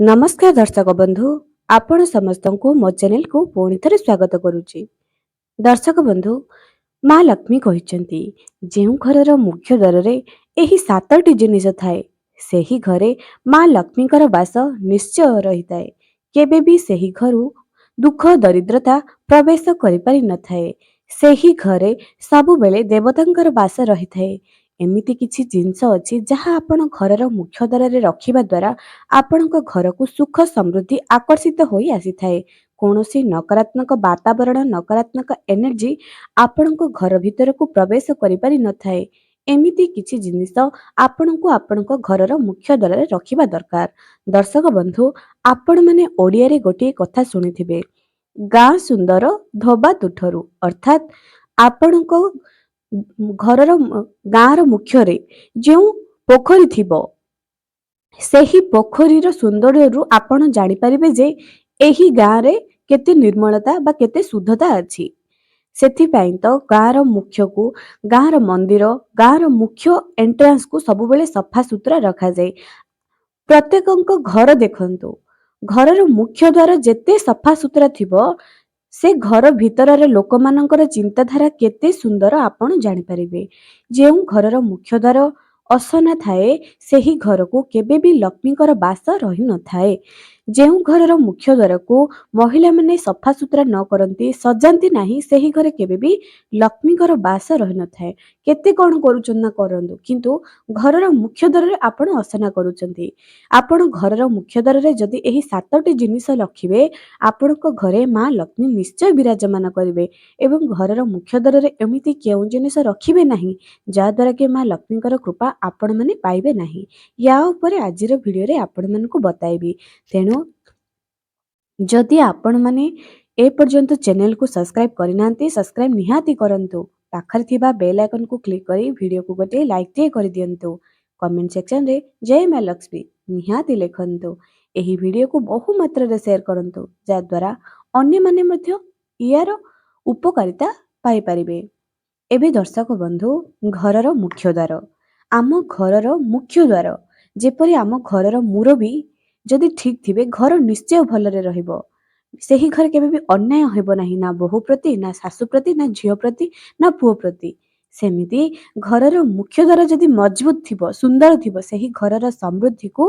नमस्कार दर्शक बंधु आपण समस्त को मो चैनल को पुणी थे स्वागत करुच्ची। दर्शक बंधु माँ लक्ष्मी कहते जो घर मुख्य द्वार यही सातटी जिनिस थाए से ही घरे माँ लक्ष्मी बास निश्चय रही थाए। केबे भी सही घर दुख दरिद्रता प्रवेश करि न थाए। सही घरे सबु बेले देवतांकर बास रही थाए। एमिति किछि जिंस अछि जहाँ आपण घरर मुख्य द्वार रखिबा द्वारा आपणक घर को सुख समृद्धि आकर्षित होई आसी थाए। कौनसी नकारात्मक वातावरण नकारात्मक एनर्जी आपणक घर भितर को प्रवेश करि पारि न थाए। एमिति किछि जिनिस आपणको आपणक घरर मुख्य द्वार रखिबा दरकार। दर्शक बंधु आपण माने ओडिया रे गोटे कथा सुनिथिबे, गाँ सुंदर धोबा तुठरू, अर्थात आपणक घरर गाँर मुख्य जो पोखरी थिबो ସେହି ପୋଖରୀର ସୌନ୍ଦର୍ଯ୍ୟରୁ ଆପଣ ଜାଣିପାରିବେ ଯେ ଏହି ଗାଁରେ କେତେ ନିର୍ମଳତା ବା କେତେ ଶୁଦ୍ଧତା ଅଛି। ସେଥିପାଇଁ ତ ଗାଁର ମୁଖ୍ୟକୁ ଗାଁର ମନ୍ଦିର ଗାଁର ମୁଖ୍ୟ ଏଣ୍ଟ୍ରାନ୍ସକୁ ସବୁବେଳେ ସଫାସୁତୁରା ରଖାଯାଏ। ପ୍ରତ୍ୟେକଙ୍କ ଘର ଦେଖନ୍ତୁ, ଘରର ମୁଖ୍ୟ ଦ୍ୱାର ଯେତେ ସଫାସୁତୁରା ଥିବ ସେ ଘର ଭିତରର ଲୋକମାନଙ୍କର ଚିନ୍ତାଧାରା କେତେ ସୁନ୍ଦର ଆପଣ ଜାଣିପାରିବେ। ଯେଉଁ ଘରର ମୁଖ୍ୟ ଦ୍ୱାର ଅସନା ଥାଏ ସେହି ଘରକୁ କେବେ ବି ଲକ୍ଷ୍ମୀଙ୍କର ବାସ ରହିନଥାଏ। ଯେଉଁ ଘରର ମୁଖ୍ୟ ଦ୍ୱାରକୁ ମହିଳାମାନେ ସଫାସୁତୁରା ନ କରନ୍ତି ସଜାନ୍ତି ନାହିଁ ସେହି ଘରେ କେବେ ବି ଲକ୍ଷ୍ମୀଙ୍କର ବାସ ରହିନଥାଏ। କେତେ କଣ କରୁଛନ୍ତି ନା କରନ୍ତୁ, କିନ୍ତୁ ଘରର ମୁଖ୍ୟ ଦ୍ୱାରରେ ଆପଣ ଅସନା କରୁଛନ୍ତି। ଆପଣ ଘରର ମୁଖ୍ୟ ଦ୍ୱାରରେ ଯଦି ଏହି ସାତଟି ଜିନିଷ ରଖିବେ ଆପଣଙ୍କ ଘରେ ମା ଲକ୍ଷ୍ମୀ ନିଶ୍ଚୟ ବିରାଜମାନ କରିବେ। ଏବଂ ଘରର ମୁଖ୍ୟ ଦ୍ୱାରରେ ଏମିତି କେଉଁ ଜିନିଷ ରଖିବେ ନାହିଁ ଯାହାଦ୍ୱାରା କି ମା ଲକ୍ଷ୍ମୀଙ୍କର କୃପା ଆପଣମାନେ ପାଇବେ ନାହିଁ। ୟା ଉପରେ ଆଜିର ଭିଡ଼ିଓରେ ଆପଣମାନଙ୍କୁ ବତାଇବି। ତେଣୁ ଯଦି ଆପଣମାନେ ଏ ପର୍ଯ୍ୟନ୍ତ ଚ୍ୟାନେଲକୁ ସବସ୍କ୍ରାଇବ୍ କରିନାହାନ୍ତି ସବସ୍କ୍ରାଇବ୍ ନିହାତି କରନ୍ତୁ। ପାଖରେ ଥିବା ବେଲ୍ ଆଇକନକୁ କ୍ଲିକ୍ କରି ଭିଡ଼ିଓକୁ ଗୋଟିଏ ଲାଇକ୍ଟିଏ କରିଦିଅନ୍ତୁ। କମେଣ୍ଟ ସେକ୍ସନରେ ଜୟ ମା ଲକ୍ଷ୍ମୀ ନିହାତି ଲେଖନ୍ତୁ। ଏହି ଭିଡ଼ିଓକୁ ବହୁ ମାତ୍ରାରେ ସେୟାର କରନ୍ତୁ ଯାହାଦ୍ୱାରା ଅନ୍ୟମାନେ ମଧ୍ୟ ୟାର ଉପକାରିତା ପାଇପାରିବେ। ଏବେ ଦର୍ଶକ ବନ୍ଧୁ ଘରର ମୁଖ୍ୟ ଦ୍ୱାର, ଆମ ଘରର ମୁଖ୍ୟ ଦ୍ୱାର ଯେପରି ଆମ ଘରର ମୁରବୀ ଯଦି ଠିକ୍ ଥିବେ ଘର ନିଶ୍ଚୟ ଭଲରେ ରହିବ। ସେହି ଘରେ କେବେ ବି ଅନ୍ୟାୟ ହେବ ନାହିଁ, ନା ବୋହୂ ପ୍ରତି ନା ଶାଶୁ ପ୍ରତି ନା ଝିଅ ପ୍ରତି ନା ପୁଅ ପ୍ରତି। ସେମିତି ଘରର ମୁଖ୍ୟ ଦ୍ୱାର ଯଦି ମଜବୁତ ଥିବ ସୁନ୍ଦର ଥିବ ସେହି ଘରର ସମୃଦ୍ଧିକୁ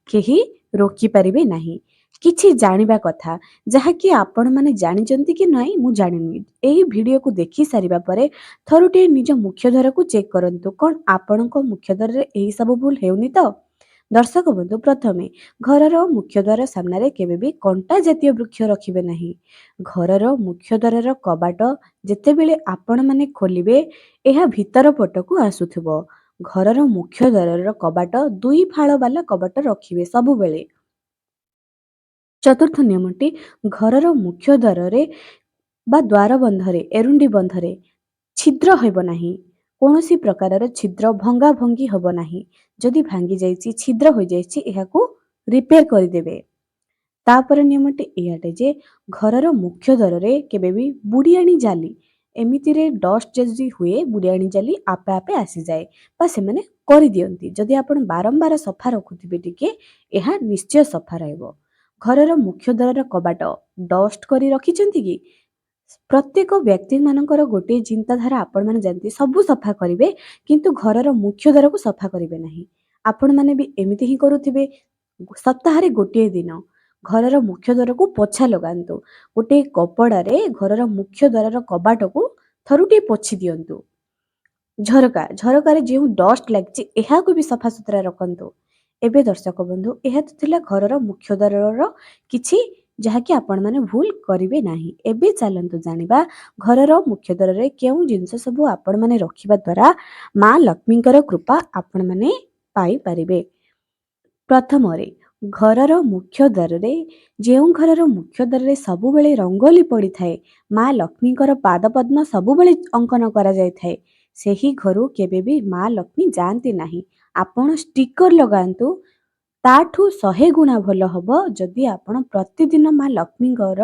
କେହି ରୋକିପାରିବେ ନାହିଁ। କିଛି ଜାଣିବା କଥା ଯାହାକି ଆପଣମାନେ ଜାଣିଛନ୍ତି କି ନାହିଁ ମୁଁ ଜାଣିନି। ଏହି ଭିଡ଼ିଓକୁ ଦେଖି ସାରିବା ପରେ ଥରୁଟିଏ ନିଜ ମୁଖ୍ୟ ଦ୍ୱାରକୁ ଚେକ୍ କରନ୍ତୁ କ'ଣ ଆପଣଙ୍କ ମୁଖ୍ୟ ଦ୍ୱାରରେ ଏହି ସବୁ ଭୁଲ ହେଉନି ତ। ଦର୍ଶକ ବନ୍ଧୁ ପ୍ରଥମେ ଘରର ମୁଖ୍ୟ ଦ୍ୱାର ସାମ୍ନାରେ କେବେ ବି କଣ୍ଟା ଜାତୀୟ ବୃକ୍ଷ ରଖିବେ ନାହିଁ। ଘରର ମୁଖ୍ୟ ଦ୍ୱାରର କବାଟ ଯେତେବେଳେ ଆପଣମାନେ ଖୋଲିବେ ଏହା ଭିତର ପଟକୁ ଆସୁଥିବ। ଘରର ମୁଖ୍ୟ ଦ୍ୱାରର କବାଟ 2 ଫାଳ ବାଲା କବାଟ ରଖିବେ ସବୁବେଳେ। ଚତୁର୍ଥ ନିୟମଟି ଘରର ମୁଖ୍ୟ ଦ୍ୱାରରେ ବା ଦ୍ୱାର ବନ୍ଧରେ ଏରୁଣ୍ଡି ବନ୍ଧରେ ଛିଦ୍ର ହେବ ନାହିଁ। କୌଣସି ପ୍ରକାରର ଛିଦ୍ର ଭଙ୍ଗା ଭଙ୍ଗି ହେବ ନାହିଁ। ଯଦି ଭାଙ୍ଗି ଯାଇଛି ଛିଦ୍ର ହୋଇଯାଇଛି ଏହାକୁ ରିପେୟାର କରିଦେବେ। ତାପରେ ନିୟମଟି ଏହାଟେ ଯେ ଘରର ମୁଖ୍ୟ ଦ୍ୱାରରେ କେବେ ବି ବୁଢ଼ିଆଣୀ ଜାଲି ଏମିତିରେ ଡଷ୍ଟ ଯଦି ହୁଏ ବୁଢ଼ିଆଣୀ ଜାଲି ଆପେ ଆପେ ଆସିଯାଏ ବା ସେମାନେ କରିଦିଅନ୍ତି। ଯଦି ଆପଣ ବାରମ୍ବାର ସଫା ରଖୁଥିବେ ଟିକେ ଏହା ନିଶ୍ଚୟ ସଫା ରହିବ। ଘରର ମୁଖ୍ୟ ଦ୍ୱାରର କବାଟ ଡଷ୍ଟ କରି ରଖିଛନ୍ତି କି? ପ୍ରତ୍ୟେକ ବ୍ୟକ୍ତିମାନଙ୍କର ଗୋଟିଏ ଚିନ୍ତାଧାରା ଆପଣମାନେ ଜାଣନ୍ତି ସବୁ ସଫା କରିବେ କିନ୍ତୁ ଘରର ମୁଖ୍ୟ ଦ୍ୱାରକୁ ସଫା କରିବେ ନାହିଁ। ଆପଣମାନେ ବି ଏମିତି ହିଁ କରୁଥିବେ। ସପ୍ତାହରେ ଗୋଟିଏ ଦିନ ଘରର ମୁଖ୍ୟ ଦ୍ୱାରକୁ ପୋଛା ଲଗାନ୍ତୁ। ଗୋଟିଏ କପଡ଼ାରେ ଘରର ମୁଖ୍ୟ ଦ୍ୱାରର କବାଟକୁ ଥରୁଟିଏ ପୋଛି ଦିଅନ୍ତୁ। ଝରକାରେ ଯେଉଁ ଡଷ୍ଟ ଲାଗିଛି ଏହାକୁ ବି ସଫାସୁତୁରା ରଖନ୍ତୁ। ଏବେ ଦର୍ଶକ ବନ୍ଧୁ ଏହା ତ ଥିଲା ଘରର ମୁଖ୍ୟ ଦ୍ୱାରର କିଛି ଯାହାକି ଆପଣମାନେ ଭୁଲ କରିବେ ନାହିଁ। ଏବେ ଚାଲନ୍ତୁ ଜାଣିବା ଘରର ମୁଖ୍ୟ ଦ୍ୱାରରେ କେଉଁ ଜିନିଷ ସବୁ ଆପଣମାନେ ରଖିବା ଦ୍ୱାରା ମା ଲକ୍ଷ୍ମୀଙ୍କର କୃପା ଆପଣମାନେ ପାଇପାରିବେ। ପ୍ରଥମରେ ଘରର ମୁଖ୍ୟ ଦ୍ୱାରରେ ଯେଉଁ ଘରର ମୁଖ୍ୟ ଦ୍ୱାରରେ ସବୁବେଳେ ରଙ୍ଗୋଲି ପଡ଼ିଥାଏ ମା ଲକ୍ଷ୍ମୀଙ୍କର ପାଦପଦ୍ମ ସବୁବେଳେ ଅଙ୍କନ କରାଯାଇଥାଏ ସେହି ଘରୁ କେବେ ବି ମା ଲକ୍ଷ୍ମୀ ଯାଆନ୍ତି ନାହିଁ। ଆପଣ ଷ୍ଟିକର ଲଗାନ୍ତୁ, ତାଠୁ 100 ଗୁଣା ଭଲ ହବ ଯଦି ଆପଣ ପ୍ରତିଦିନ ମା ଲକ୍ଷ୍ମୀଙ୍କର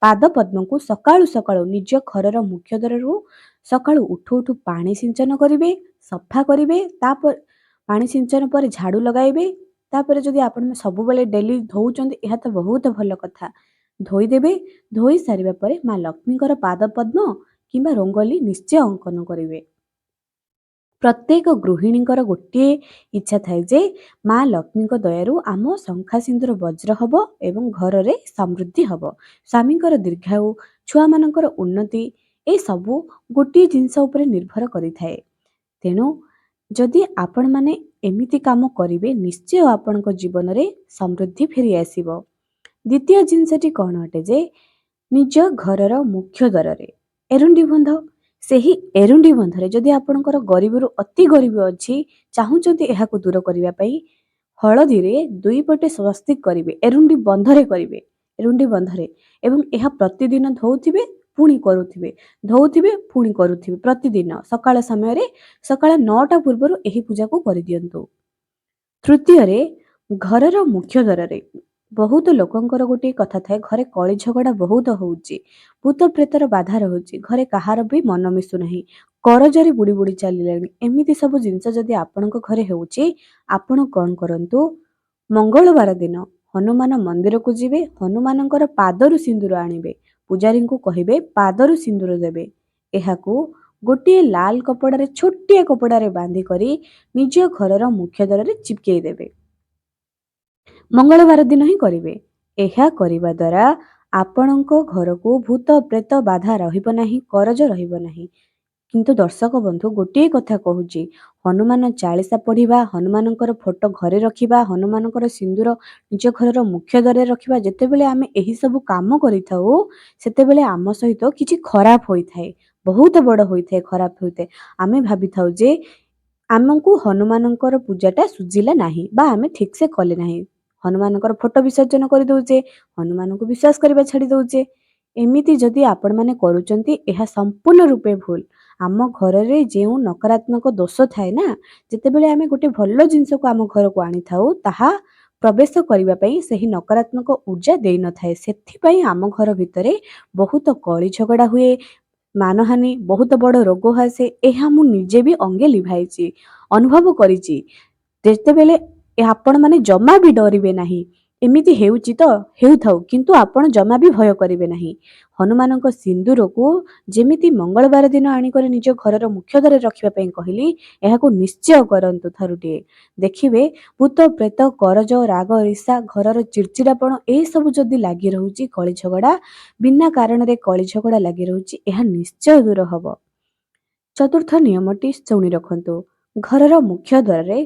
ପାଦପଦ୍ମକୁ ସକାଳୁ ସକାଳୁ ନିଜ ଘରର ମୁଖ୍ୟ ଦ୍ୱାରରୁ ସକାଳୁ ଉଠୁ ଉଠୁ ପାଣି ସିଞ୍ଚନ କରିବେ, ସଫା କରିବେ। ତାପରେ ପାଣି ସିଞ୍ଚନ ପରେ ଝାଡ଼ୁ ଲଗାଇବେ। ତାପରେ ଯଦି ଆପଣ ସବୁବେଳେ ଡେଲି ଧୋଉଛନ୍ତି ଏହା ତ ବହୁତ ଭଲ କଥା। ଧୋଇଦେବେ। ଧୋଇ ସାରିବା ପରେ ମା ଲକ୍ଷ୍ମୀଙ୍କର ପାଦ ପଦ୍ମ କିମ୍ବା ରଙ୍ଗୋଲି ନିଶ୍ଚୟ ଅଙ୍କନ କରିବେ। ପ୍ରତ୍ୟେକ ଗୃହିଣୀଙ୍କର ଗୋଟିଏ ଇଚ୍ଛା ଥାଏ ଯେ ମା ଲକ୍ଷ୍ମୀଙ୍କ ଦୟାରୁ ଆମ ଶଙ୍ଖା ସିନ୍ଦୁର ବଜ୍ର ହବ ଏବଂ ଘରରେ ସମୃଦ୍ଧି ହବ, ସ୍ୱାମୀଙ୍କର ଦୀର୍ଘାୟୁ, ଛୁଆମାନଙ୍କର ଉନ୍ନତି, ଏସବୁ ଗୋଟିଏ ଜିନିଷ ଉପରେ ନିର୍ଭର କରିଥାଏ। ତେଣୁ ଯଦି ଆପଣମାନେ ଏମିତି କାମ କରିବେ ନିଶ୍ଚୟ ଆପଣଙ୍କ ଜୀବନରେ ସମୃଦ୍ଧି ଫେରି ଆସିବ। ଦ୍ୱିତୀୟ ଜିନିଷଟି କ'ଣ ଅଟେ ଯେ ନିଜ ଘରର ମୁଖ୍ୟ ଦ୍ୱାରରେ ଏରୁଣ୍ଡି ବନ୍ଧ। ସେହି ଏରୁଣ୍ଡି ବନ୍ଧରେ ଯଦି ଆପଣଙ୍କର ଗରିବରୁ ଅତି ଗରିବ ଅଛି, ଚାହୁଁଛନ୍ତି ଏହାକୁ ଦୂର କରିବା ପାଇଁ, ହଳଦୀରେ 2 ପଟେ ସ୍ୱସ୍ତିକ କରିବେ, ଏରୁଣ୍ଡି ବନ୍ଧରେ କରିବେ, ଏରୁଣ୍ଡି ବନ୍ଧରେ, ଏବଂ ଏହା ପ୍ରତିଦିନ ଧୋଉଥିବେ ପୁଣି କରୁଥିବେ, ଧୋଉଥିବେ ପୁଣି କରୁଥିବେ। ପ୍ରତିଦିନ ସକାଳ ସମୟରେ ସକାଳ 9ଟା ପୂର୍ବରୁ ଏହି ପୂଜାକୁ କରିଦିଅନ୍ତୁ। ତୃତୀୟରେ, ଘରର ମୁଖ୍ୟ ଦ୍ୱାରରେ ବହୁତ ଲୋକଙ୍କର ଗୋଟିଏ କଥା ଥାଏ, ଘରେ କଳି ଝଗଡ଼ା ବହୁତ ହେଉଛି, ଭୂତ ପ୍ରେତର ବାଧା ରହୁଛି, ଘରେ କାହାର ବି ମନ ମିଶୁନାହିଁ, କରଜରେ ବୁଡ଼ି ବୁଡ଼ି ଚାଲିଲେଣି, ଏମିତି ସବୁ ଜିନିଷ ଯଦି ଆପଣଙ୍କ ଘରେ ହେଉଛି, ଆପଣ କ'ଣ କରନ୍ତୁ, ମଙ୍ଗଳବାର ଦିନ ହନୁମାନ ମନ୍ଦିରକୁ ଯିବେ, ହନୁମାନଙ୍କର ପାଦରୁ ସିନ୍ଦୁର ଆଣିବେ, ପୂଜାରୀଙ୍କୁ କହିବେ ପାଦରୁ ସିନ୍ଦୁର ଦେବେ। ଏହାକୁ ଗୋଟିଏ ଲାଲ କପଡ଼ାରେ, ଛୋଟିଆ କପଡ଼ାରେ ବାନ୍ଧି କରି ନିଜ ଘରର ମୁଖ୍ୟ ଦ୍ୱାରରେ ଚିପକେଇ ଦେବେ। ମଙ୍ଗଳବାର ଦିନ ହିଁ କରିବେ। ଏହା କରିବା ଦ୍ୱାରା ଆପଣଙ୍କ ଘରକୁ ଭୂତ ପ୍ରେତ ବାଧା ରହିବ ନାହିଁ, କରଜ ରହିବ ନାହିଁ। କିନ୍ତୁ ଦର୍ଶକ ବନ୍ଧୁ ଗୋଟିଏ କଥା କହୁଛି, ହନୁମାନ ଚାଳିଶା ପଢ଼ିବା, ହନୁମାନଙ୍କର ଫଟୋ ଘରେ ରଖିବା, ହନୁମାନଙ୍କର ସିନ୍ଦୁର ନିଜ ଘରର ମୁଖ୍ୟ ଦ୍ୱାରରେ ରଖିବା, ଯେତେବେଳେ ଆମେ ଏହିସବୁ କାମ କରିଥାଉ ସେତେବେଳେ ଆମ ସହିତ କିଛି ଖରାପ ହୋଇଥାଏ, ବହୁତ ବଡ଼ ହୋଇଥାଏ, ଖରାପ ହୋଇଥାଏ। ଆମେ ଭାବିଥାଉ ଯେ ଆମକୁ ହନୁମାନଙ୍କର ପୂଜାଟା ସୁଝିଲା ନାହିଁ ବା ଆମେ ଠିକ୍ସେ କଲେ ନାହିଁ, ହନୁମାନଙ୍କର ଫଟୋ ବିସର୍ଜନ କରିଦେଉଛେ, ହନୁମାନଙ୍କୁ ବିଶ୍ୱାସ କରିବା ଛାଡ଼ି ଦେଉଛେ। ଏମିତି ଯଦି ଆପଣମାନେ କରୁଛନ୍ତି ଏହା ସମ୍ପୂର୍ଣ୍ଣ ରୂପେ ଭୁଲ। ଆମ ଘରରେ ଯେଉଁ ନକାରାତ୍ମକ ଦୋଷ ଥାଏ ନା, ଯେତେବେଳେ ଆମେ ଗୋଟେ ଭଲ ଜିନିଷକୁ ଆମ ଘରକୁ ଆଣିଥାଉ ତାହା ପ୍ରବେଶ କରିବା ପାଇଁ ସେହି ନକାରାତ୍ମକ ଊର୍ଜା ଦେଇନଥାଏ। ସେଥିପାଇଁ ଆମ ଘର ଭିତରେ ବହୁତ କଳି ଝଗଡ଼ା ହୁଏ, ମାନହାନି, ବହୁତ ବଡ଼ ରୋଗ ଆସେ। ଏହା ମୁଁ ନିଜେ ବି ଅଙ୍ଗେ ଲିଭାଇଛି, ଅନୁଭବ କରିଛି। ଯେତେବେଳେ ଆପଣମାନେ ଜମା ବି ଡରିବେ ନାହିଁ, ଏମିତି ହେଉଛି ତ ହେଉଥାଉ, କିନ୍ତୁ ଆପଣ ଜମା ବି ଭୟ କରିବେ ନାହିଁ। ହନୁମାନଙ୍କ ସିନ୍ଦୁରକୁ ଯେମିତି ମଙ୍ଗଳବାର ଦିନ ଆଣିକରି ନିଜ ଘରର ମୁଖ୍ୟ ଦ୍ୱାରରେ ରଖିବା ପାଇଁ କହିଲି, ଏହାକୁ ନିଶ୍ଚୟ କରନ୍ତୁ ଥରୁଟିଏ। ଦେଖିବେ ଭୂତ ପ୍ରେତ, କରଜ, ରାଗ, ଈର୍ଷା, ଘରର ଚିଡ଼ଚିଡ଼ାପଣ ଏସବୁ ଯଦି ଲାଗି ରହୁଛି, କଳି ଝଗଡ଼ା, ବିନା କାରଣରେ କଳି ଝଗଡ଼ା ଲାଗି ରହୁଛି, ଏହା ନିଶ୍ଚୟ ଦୂର ହେବ। ଚତୁର୍ଥ ନିୟମଟି ଶୁଣି ରଖନ୍ତୁ। ଘରର ମୁଖ୍ୟ ଦ୍ୱାରରେ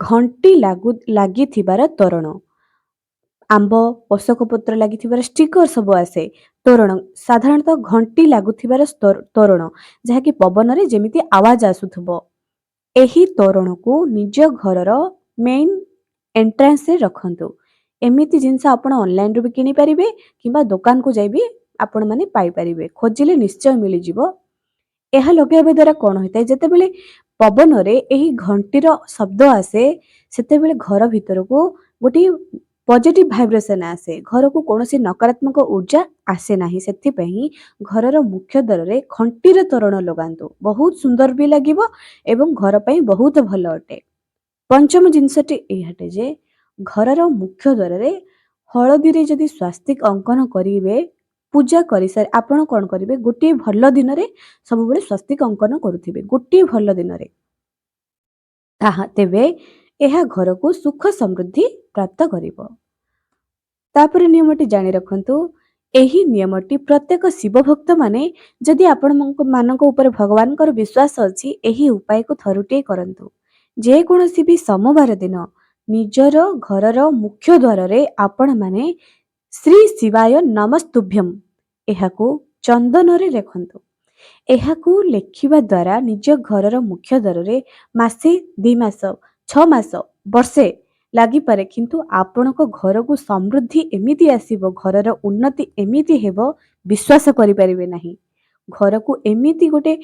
ଘଣ୍ଟି ଲାଗିଥିବାର ତୋରଣ, ଆମ୍ବ, ଅଶୋକ ପତ୍ର ଲାଗିଥିବାର ଷ୍ଟିକର ସବୁ ଆସେ, ତୋରଣ, ସାଧାରଣତଃ ଘଣ୍ଟି ଲାଗୁଥିବାର ତୋରଣ, ଯାହାକି ପବନରେ ଯେମିତି ଆୱାଜ ଆସୁଥିବ, ଏହି ତୋରଣକୁ ନିଜ ଘରର ମେନ୍ ଏଣ୍ଟ୍ରାନ୍ସରେ ରଖନ୍ତୁ। ଏମିତି ଜିନିଷ ଆପଣ ଅନଲାଇନରୁ ବି କିଣିପାରିବେ କିମ୍ବା ଦୋକାନକୁ ଯାଇ ବି ଆପଣମାନେ ପାଇପାରିବେ, ଖୋଜିଲେ ନିଶ୍ଚୟ ମିଳିଯିବ। ଏହା ଲଗାଇବା ଦ୍ୱାରା କ'ଣ ହୋଇଥାଏ, ଯେତେବେଳେ ପବନରେ ଏହି ଘଣ୍ଟିର ଶବ୍ଦ ଆସେ ସେତେବେଳେ ଘର ଭିତରକୁ ଗୋଟିଏ ପଜିଟିଭ ଭାଇବ୍ରେସନ୍ ଆସେ, ଘରକୁ କୌଣସି ନକାରାତ୍ମକ ଊର୍ଜା ଆସେ ନାହିଁ। ସେଥିପାଇଁ ଘରର ମୁଖ୍ୟ ଦ୍ୱାରରେ ଘଣ୍ଟିର ତୋରଣ ଲଗାନ୍ତୁ, ବହୁତ ସୁନ୍ଦର ବି ଲାଗିବ ଏବଂ ଘର ପାଇଁ ବହୁତ ଭଲ ଅଟେ। ପଞ୍ଚମ ଜିନିଷଟି ଏହାଟେ ଯେ ଘରର ମୁଖ୍ୟ ଦ୍ୱାରରେ ହଳଦୀରେ ଯଦି ସ୍ୱାସ୍ତିକ ଅଙ୍କନ କରିବେ, ପୂଜା କରିସାରି ଆପଣ କ'ଣ କରିବେ, ଗୋଟିଏ ଭଲ ଦିନରେ ସବୁବେଳେ ସ୍ୱାସ୍ତିକ ଅଙ୍କନ କରୁଥିବେ, ଗୋଟିଏ ଭଲ ଦିନରେ, ତେବେ ଏହା ଘରକୁ ସୁଖ ସମୃଦ୍ଧି ପ୍ରାପ୍ତ କରିବ। ତାପରେ ନିୟମଟି ଜାଣି ରଖନ୍ତୁ, ଏହି ନିୟମଟି ପ୍ରତ୍ୟେକ ଶିବ ଭକ୍ତମାନେ, ଯଦି ଆପଣମାନଙ୍କ ଉପରେ ଭଗବାନଙ୍କର ବିଶ୍ୱାସ ଅଛି, ଏହି ଉପାୟକୁ ଥରୁଟିଏ କରନ୍ତୁ। ଯେକୌଣସି ବି ସୋମବାର ଦିନ ନିଜର ଘରର ମୁଖ୍ୟ ଦ୍ୱାରରେ ଆପଣମାନେ ଶ୍ରୀ ଶିବାୟ ନମସ୍ତୁଭ୍ୟମ୍ ଏହାକୁ ଚନ୍ଦନରେ ଲେଖନ୍ତୁ। ଏହାକୁ ଲେଖିବା ଦ୍ୱାରା ନିଜ ଘରର ମୁଖ୍ୟ ଦ୍ୱାରରେ ମାସେ, 2 ମାସ, 6 ମାସ, ବର୍ଷେ ଲାଗିପାରେ, କିନ୍ତୁ ଆପଣଙ୍କ ଘରକୁ ସମୃଦ୍ଧି ଏମିତି ଆସିବ, ଘରର ଉନ୍ନତି ଏମିତି ହେବ, ବିଶ୍ୱାସ କରିପାରିବେ ନାହିଁ। ଘରକୁ ଏମିତି ଗୋଟେ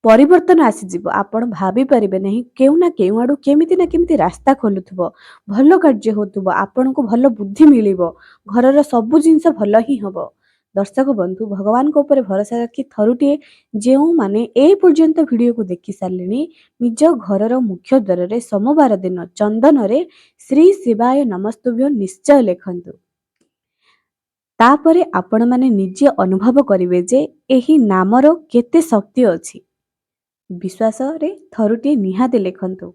ପରିବର୍ତ୍ତନ ଆସିଯିବ, ଆପଣ ଭାବିପାରିବେ ନାହିଁ, କେଉଁ ନା କେଉଁ ଆଡ଼ୁ କେମିତି ନା କେମିତି ରାସ୍ତା ଖୋଲୁଥିବ, ଭଲ କାର୍ଯ୍ୟ ହେଉଥିବ, ଆପଣଙ୍କୁ ଭଲ ବୁଦ୍ଧି ମିଳିବ, ଘରର ସବୁ ଜିନିଷ ଭଲ ହିଁ ହେବ। ଦର୍ଶକ ବନ୍ଧୁ ଭଗବାନଙ୍କ ଉପରେ ଭରସା ରଖି ଥରୁଟିଏ ଯେଉଁମାନେ ଏ ପର୍ଯ୍ୟନ୍ତ ଭିଡ଼ିଓକୁ ଦେଖି ସାରିଲେଣି ନିଜ ଘରର ମୁଖ୍ୟ ଦ୍ୱାରରେ ସୋମବାର ଦିନ ଚନ୍ଦନରେ ଶ୍ରୀ ଶିବାୟ ନମସ୍ତୁଭ୍ୟମ୍ ନିଶ୍ଚୟ ଲେଖନ୍ତୁ। ତାପରେ ଆପଣମାନେ ନିଜେ ଅନୁଭବ କରିବେ ଯେ ଏହି ନାମର କେତେ ଶକ୍ତି ଅଛି। ବିଶ୍ୱାସରେ ଥରୁଟିଏ ନିହାତି ଲେଖନ୍ତୁ।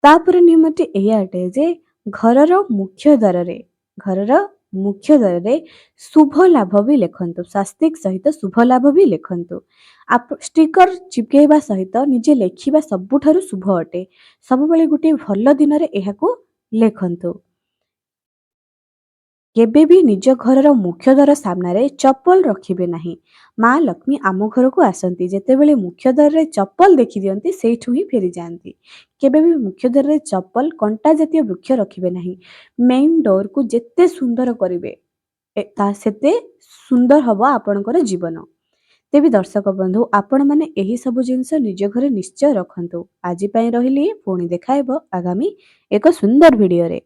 ତାପରେ ନିୟମଟି ଏଇଆ ଅଟେ ଯେ ଘରର ମୁଖ୍ୟ ଦ୍ୱାରରେ ଶୁଭ ଲାଭ ବି ଲେଖନ୍ତୁ। ସ୍ୱାସ୍ତିକ ସହିତ ଶୁଭ ଲାଭ ବି ଲେଖନ୍ତୁ। ଷ୍ଟିକର ଚିପକେଇବା ସହିତ ନିଜେ ଲେଖିବା ସବୁଠାରୁ ଶୁଭ ଅଟେ। ସବୁବେଳେ ଗୋଟିଏ ଭଲ ଦିନରେ ଏହାକୁ ଲେଖନ୍ତୁ। କେବେ ବି ନିଜ ଘରର ମୁଖ୍ୟ ଦ୍ୱାର ସାମ୍ନାରେ ଚପଲ ରଖିବେ ନାହିଁ। ମା ଲକ୍ଷ୍ମୀ ଆମ ଘରକୁ ଆସନ୍ତି, ଯେତେବେଳେ ମୁଖ୍ୟ ଦ୍ୱାରରେ ଚପଲ ଦେଖିଦିଅନ୍ତି ସେଇଠୁ ହିଁ ଫେରିଯାଆନ୍ତି। କେବେ ବି ମୁଖ୍ୟ ଦ୍ୱାରରେ ଚପଲ କଣ୍ଟା ଜାତୀୟ ବୃକ୍ଷ ରଖିବେ ନାହିଁ। ମେନ୍ ଡୋରକୁ ଯେତେ ସୁନ୍ଦର କରିବେ ସେତେ ସୁନ୍ଦର ହବ ଆପଣଙ୍କର ଜୀବନ। ତେବେ ଦର୍ଶକ ବନ୍ଧୁ ଆପଣମାନେ ଏହି ସବୁ ଜିନିଷ ନିଜ ଘରେ ନିଶ୍ଚୟ ରଖନ୍ତୁ। ଆଜି ପାଇଁ ରହିଲି, ପୁଣି ଦେଖା ହେବ ଆଗାମୀ ଏକ ସୁନ୍ଦର ଭିଡ଼ିଓରେ।